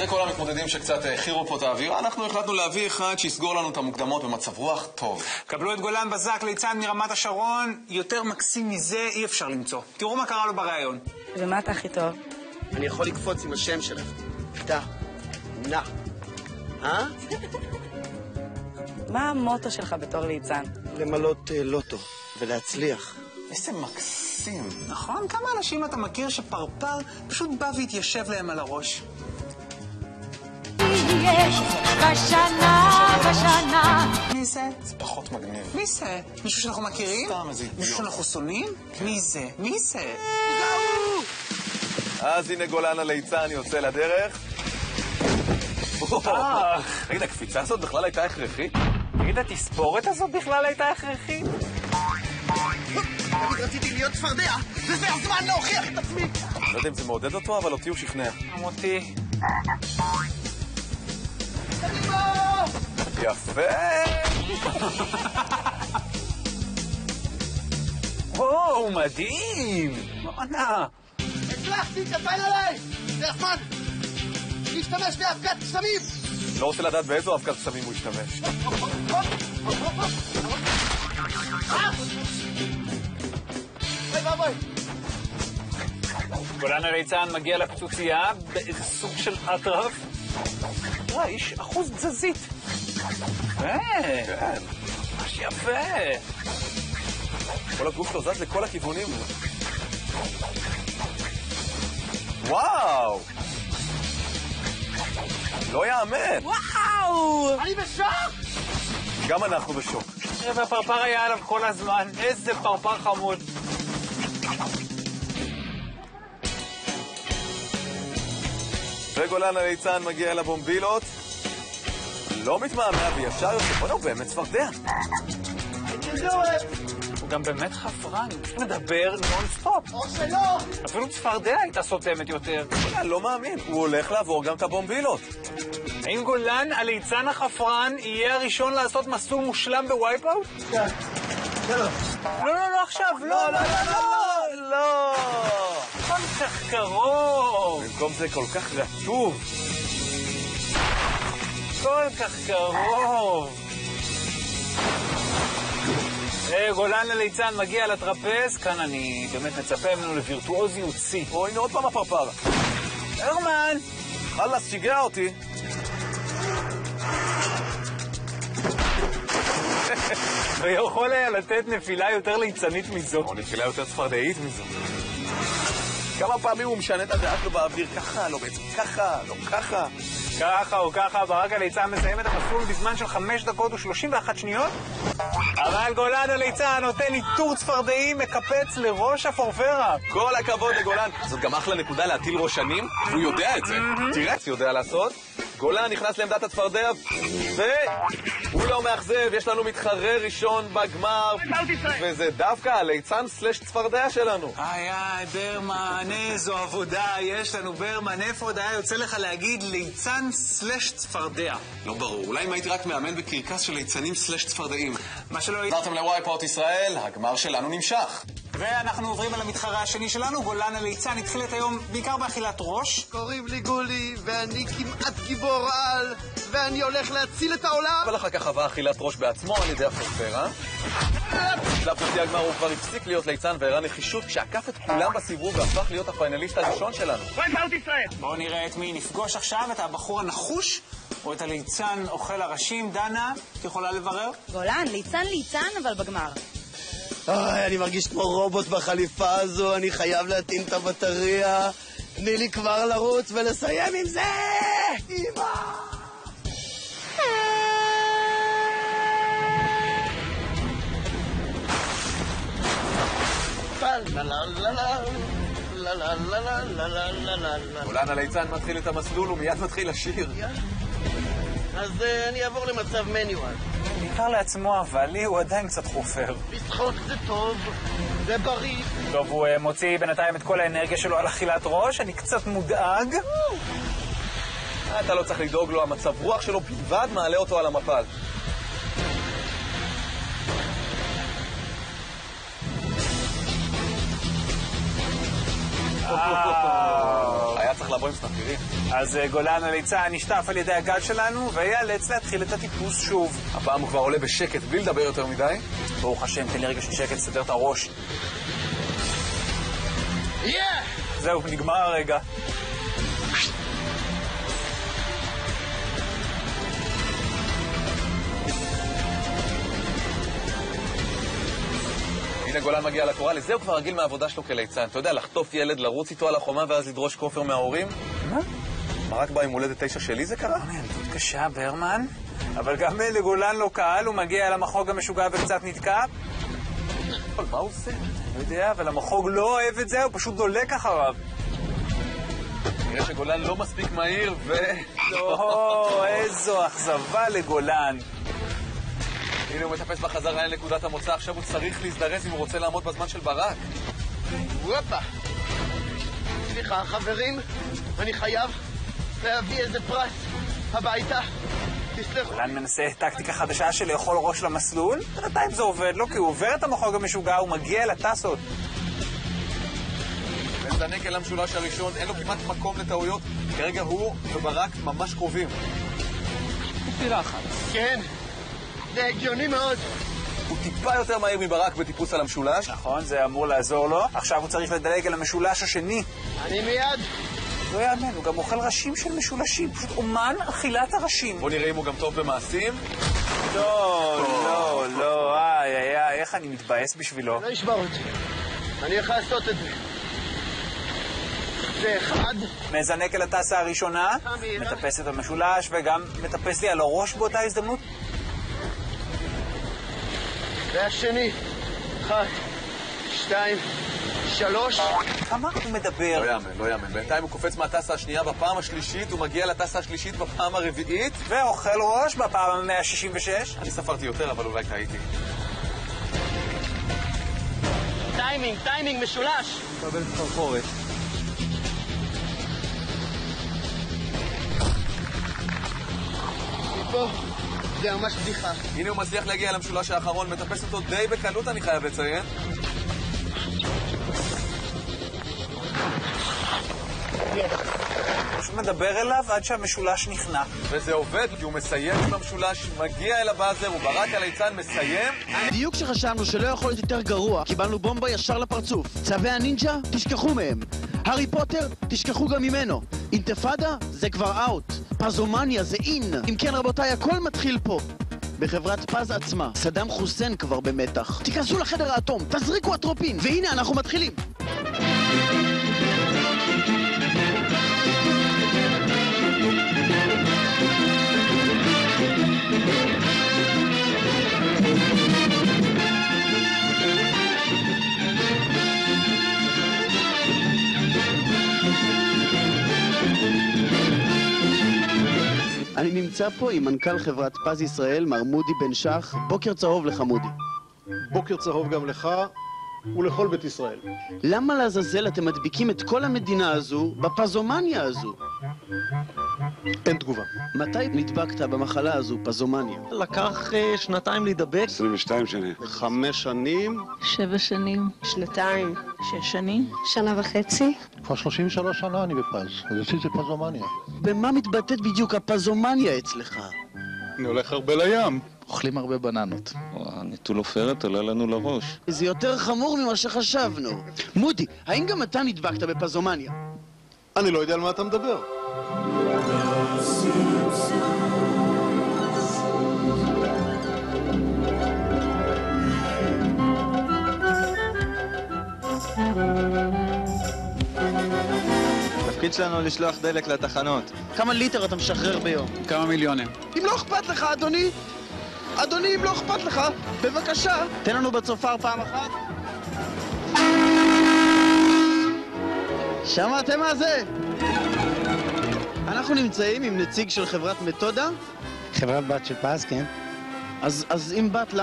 אחרי כל המתמודדים שקצת חירו פה את האוויר, אנחנו החלטנו להביא אחד שיסגור לנו את המוקדמות במצב רוח טוב. קבלו את גולן בזק ליצן מרמת השרון, יותר מקסים מזה אי אפשר למצוא. תראו מה קרה לו בראיון. ומה אתה הכי טוב? אני יכול לקפוץ עם השם שלך. נא. מה המוטו שלך בתור ליצן? למלות לוטו ולהצליח. איזה מקסים. נכון? כמה אנשים אתה מכיר שפרפר פשוט בא והתיישב להם על הראש? בשנה מי זה? זה פחות מגניב. מי זה? מישהו שאנחנו מכירים? סתם איזה אידיוט. מישהו שאנחנו שונאים? מי זה? מי זה? אז הנה גולן הליצן יוצא לדרך. רגע, הקפיצה הזאת בכלל הייתה הכרחית? תגיד, התספורת הזאת בכלל הייתה הכרחית? תמיד רציתי להיות צפרדע, וזה הזמן להוכיח את עצמי. לא יודע אם זה מעודד אותו, אבל אותי הוא שכנע. גם אותי. יפה! וואו, מדהים! מעונה! הצלחתי, כפיים עליי! זה הזמן! להשתמש באבקת קסמים! לא רוצה לדעת באיזו אבקת קסמים הוא ישתמש. בואי! גולן הליצן מגיע לפצוצייה באיזה סוג של אטרף. תראה, איש אחוז תזזית. כן. ממש יפה. כל הגוף שלו זז לכל הכיוונים. וואו! לא יאמן. וואו! אני בשוק! גם אנחנו בשוק. והפרפר היה עליו כל הזמן. איזה פרפר חמוד. וגולן הליצן מגיע לבומבילות. לא מתמהמה וישר יוצא. בוא'נה, הוא באמת צפרדע. הוא גם באמת חפרן. הוא מדבר נון-סטופ. או שלא! אפילו צפרדע הייתה סותמת יותר. לא מאמין, הוא הולך לעבור גם את הבומבילות. האם גולן הליצן החפרן יהיה הראשון לעשות מסלול מושלם בווייפאוט? כן. לא, עכשיו, לא. לא! כל כך קרוב. במקום זה כל כך רטוב. כל כך קרוב. גולן הליצן מגיע לטרפז, כאן אני באמת מצפה ממנו לווירטואוזיות שיא. הנה עוד פעם הפרפר. הרמן! חלאס, שיגע אותי. ויכול היה לתת נפילה יותר ליצנית מזו. או נפילה יותר צפרדעית מזו. כמה פעמים הוא משנה את הדעה שלו באוויר, ככה, לא בעצם ככה, לא ככה. ככה או ככה, ברק הליצן מסיים את המסלול בזמן של 5 דקות ו31 שניות. אבל גולן הליצן נותן איתור צפרדעים, מקפץ לראש הפורפרה. כל הכבוד לגולן. זאת גם אחלה נקודה להטיל ראשנים, והוא יודע את זה. תראה, הוא יודע לעשות. גולן נכנס לעמדת הצפרדע, והוא לא מאכזב, יש לנו מתחרה ראשון בגמר, וזה דווקא הליצן סלש צפרדע שלנו. איי, ברמן, איזו עבודה יש לנו, ברמן, איפה עוד היה יוצא לך להגיד ליצן סלש צפרדע? לא ברור, אולי אם הייתי רק מאמן בקרקס של ליצנים סלש צפרדעים. מה שלא... חזרתם לווייפאוט ישראל, הגמר שלנו נמשך. ואנחנו עוברים על המתחרה השני שלנו, גולן הליצן התחיל את היום בעיקר באכילת ראש. קוראים לי גולי, ואני כמעט גיבור על, ואני הולך להציל את העולם. אבל אחר כך חווה אכילת ראש בעצמו על ידי הפורפרה. בשלב חצי הגמר הוא כבר הפסיק להיות ליצן והראה נחישות כשעקף את כולם בסיבוב והפך להיות הפיינליסט הראשון שלנו. ווייפאוט ישראל! בואו נראה את מי נפגוש עכשיו, את הבחור הנחוש או את הליצן אוכל הראשים. דנה, את יכולה לברר? גולן, ליצן, אבל בגמר. אני מרגיש כמו רובוט בחליפה הזו, אני חייב להטעין את הבטריה. תני לי כבר לרוץ ולסיים עם זה! אמא! גולן הליצן מתחיל את המסלול ומיד מתחיל לשיר. אז אני אעבור למצב מניואל. בעיקר לעצמו, אבל לי הוא עדיין קצת חופר. לשחוק זה טוב, זה בריא. טוב, הוא מוציא בינתיים את כל האנרגיה שלו על אכילת ראש, אני קצת מודאג. אתה לא צריך לדאוג לו, המצב רוח שלו בלבד מעלה אותו על המפל. היה צריך רואים סתם, תראי. אז גולן הליצן נשטף על ידי הגל שלנו, ויאלץ להתחיל את הטיפוס שוב. הפעם הוא כבר עולה בשקט, בלי לדבר יותר מדי. ברוך השם, תן לי רגע של שקט, סדר את הראש. זהו, נגמר הרגע. הנה גולן מגיע לקורל, לזה הוא כבר רגיל מהעבודה שלו כליצן. אתה יודע, לחטוף ילד, לרוץ איתו על החומה ואז לדרוש כופר מההורים? מה? רק ביום הולדת 9 שלי זה קרה? ילדות קשה, ברמן. אבל גם לגולן לא קל, הוא מגיע אל המחוג המשוגע וקצת נתקע. מה הוא עושה? לא יודע, אבל המחוג לא אוהב את זה, הוא פשוט דולק אחריו. נראה שגולן לא מספיק מהיר איזו אכזבה לגולן. הנה הוא מטפס בחזרה לנקודת המוצא, עכשיו הוא צריך להזדרז אם הוא רוצה לעמוד בזמן של ברק. וופה. סליחה, חברים, אני חייב להביא איזה פרס הביתה. תסלחו. גולן מנסה טקטיקה חדשה של לאכול ראש למסלול. בינתיים זה עובד לו, כי הוא עובר את המחוג המשוגע, הוא מגיע לטסות. מזנק אל המשולש הראשון, אין לו כמעט מקום לטעויות. כרגע הוא וברק ממש קרובים. פירה אחת. כן, זה הגיוני מאוד. הוא טיפה יותר מהיר מברק בטיפוס על המשולש. נכון, זה אמור לעזור לו. עכשיו הוא צריך לדלג על המשולש השני. אני מיד. לא יאמן, הוא גם אוכל ראשים של משולשים. פשוט אומן אכילת הראשים. בוא נראה אם הוא גם טוב במעשים. לא, איי, איך אני מתבאס בשבילו. לא ישבר אותי. אני הולך לעשות את זה. זה אחד. מזנק אל הטסה הראשונה, מטפס את המשולש וגם מטפס לי על הראש באותה הזדמנות. והשני. 1, 2, 3. כמה הוא מדבר? לא יאמן. בינתיים הוא קופץ מהטסה השנייה בפעם השלישית, הוא מגיע לטסה השלישית בפעם הרביעית. ואוכל ראש בפעם ה-166. אני ספרתי יותר, אבל אולי טעיתי. טיימינג, משולש. קבל חרחורת. מפה, זה ממש בדיחה. הנה הוא מצליח להגיע למשולש האחרון, מטפס אותו די בקלות, אני חייב לציין. פשוט מדבר אליו עד שהמשולש נכנע. וזה עובד, כי הוא מסיים עם המשולש, מגיע אל הבאזר, וברק הליצן מסיים. בדיוק כשחשבנו שלא יכול להיות יותר גרוע, קיבלנו בומבה ישר לפרצוף. צווי הנינג'ה, תשכחו מהם. הארי פוטר, תשכחו גם ממנו. אינתיפאדה, זה כבר אאוט. פזומניה, זה אין. אם כן רבותיי, הכל מתחיל פה. בחברת פז עצמה, סדאם חוסיין כבר במתח. תיכנסו לחדר האטום, תזריקו אטרופין, והנה אנחנו מתחילים. אני נמצא פה עם מנכ"ל חברת פז ישראל, מר מודי בן שח. בוקר צהוב לך מודי. בוקר צהוב גם לך ולכל בית ישראל. למה לעזאזל אתם מדביקים את כל המדינה הזו בפזומניה הזו? אין תגובה. מתי נדבקת במחלה הזו, פזומניה? לקח 2 להידבק. 22 שנים. 5 שנים. 7 שנים. 2. 6 שנים. 1.5 שנה. כבר 33 שנה אני בפז. אז עשיתי פזומניה. במה מתבטאת בדיוק הפזומניה אצלך? אני הולך הרבה לים. אוכלים הרבה בננות. נטול עופרת עולה לנו לראש. זה יותר חמור ממה שחשבנו. מודי, האם גם אתה נדבקת בפזומניה? אני לא יודע על מה אתה מדבר. התפקיד שלנו לשלוח דלק לתחנות. כמה ליטר אתה משחרר ביום? כמה מיליונים. אם לא אכפת לך, אדוני! אדוני, אם לא אכפת לך, בבקשה, תן לנו בצופר פעם אחת. שמעתם מה זה? אנחנו נמצאים עם נציג של חברת מתודה. חברת בת של פז, כן. אז אם בת,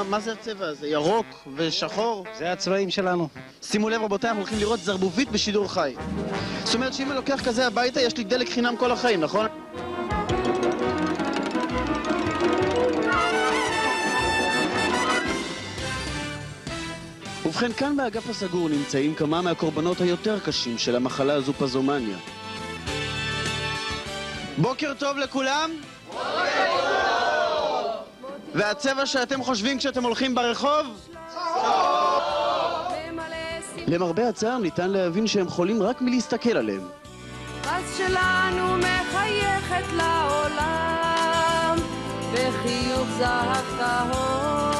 מה זה הצבע הזה? ירוק ושחור? זה הצבעים שלנו. שימו לב רבותיי, אנחנו הולכים לראות זרבובית בשידור חי. זאת אומרת שאם אני לוקח כזה הביתה, יש לי דלק חינם כל החיים, נכון? ובכן, כאן באגף הסגור נמצאים כמה מהקורבנות היותר קשים של המחלה הזו, פזומניה. בוקר טוב לכולם. והצבע שאתם חושבים כשאתם הולכים ברחוב? למרבה הצער ניתן להבין שהם חולים רק מלהסתכל עליהם. פז שלנו מחייכת לעולם בחיוך זהב טהור,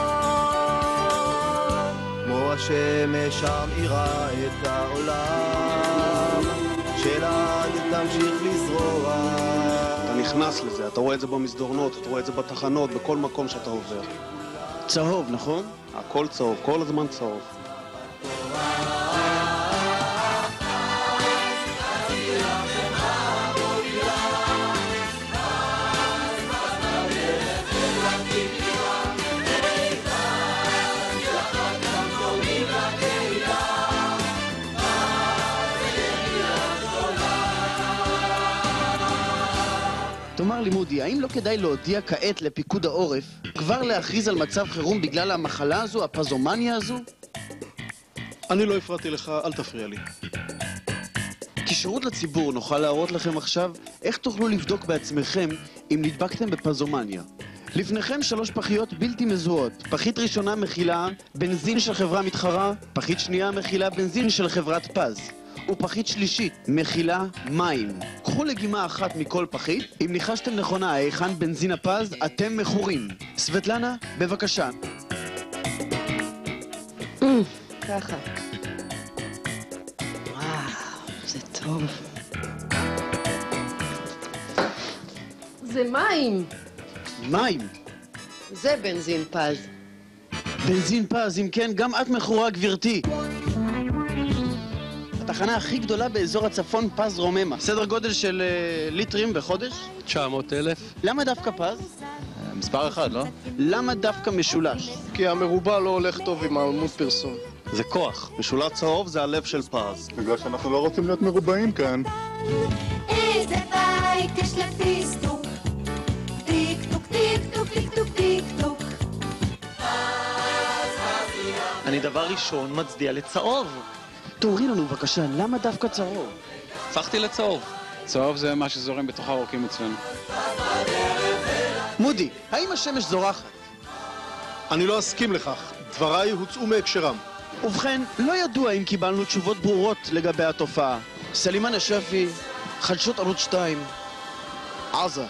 כמו השמש המאירה את העולם, שלעד תמשיך לזרוע. אתה נכנס לזה, אתה רואה את זה במסדרונות, אתה רואה את זה בתחנות, בכל מקום שאתה עובר. צהוב, נכון? הכל צהוב, כל הזמן צהוב. תאמר לי מודי, האם לא כדאי להודיע כעת לפיקוד העורף כבר להכריז על מצב חירום בגלל המחלה הזו, הפזומניה הזו? אני לא הפרעתי לך, אל תפריע לי. כשירות לציבור נוכל להראות לכם עכשיו איך תוכלו לבדוק בעצמכם אם נדבקתם בפזומניה. לפניכם 3 פחיות בלתי מזוהות. פחית ראשונה מכילה בנזין של חברה מתחרה, פחית שנייה מכילה בנזין של חברת פז, ופחית שלישית מכילה מים. קחו לגימה אחת מכל פחית. אם ניחשתם נכונה היכן בנזין הפז, אתם מכורים. סבטלנה, בבקשה. ככה. וואו, זה טוב. זה מים. מים. זה בנזין פז. בנזין פז, אם כן, גם את מכורה, גברתי. התחנה הכי גדולה באזור הצפון, פז רוממה. סדר גודל של ליטרים בחודש? 900,000. למה דווקא פז? מספר אחד, לא? למה דווקא משולש? כי המרובע לא הולך טוב עם העמוד פרסום. זה כוח. משולש צהוב זה הלב של פז. בגלל שאנחנו לא רוצים להיות מרובעים כאן. איזה בית יש לפיסטוק, טיק טוק טיק טוק טיק טוק טיק טוק. אני דבר ראשון מצדיע לצהוב. תאורי לנו בבקשה, למה דווקא צהוב? הפכתי לצהוב. צהוב זה מה שזורם בתוך העורקים אצלנו. מודי, האם השמש זורחת? אני לא אסכים לכך, דבריי הוצאו מהקשרם. ובכן, לא ידוע אם קיבלנו תשובות ברורות לגבי התופעה. סלימן השפי, חדשות ערוץ 2, עזה.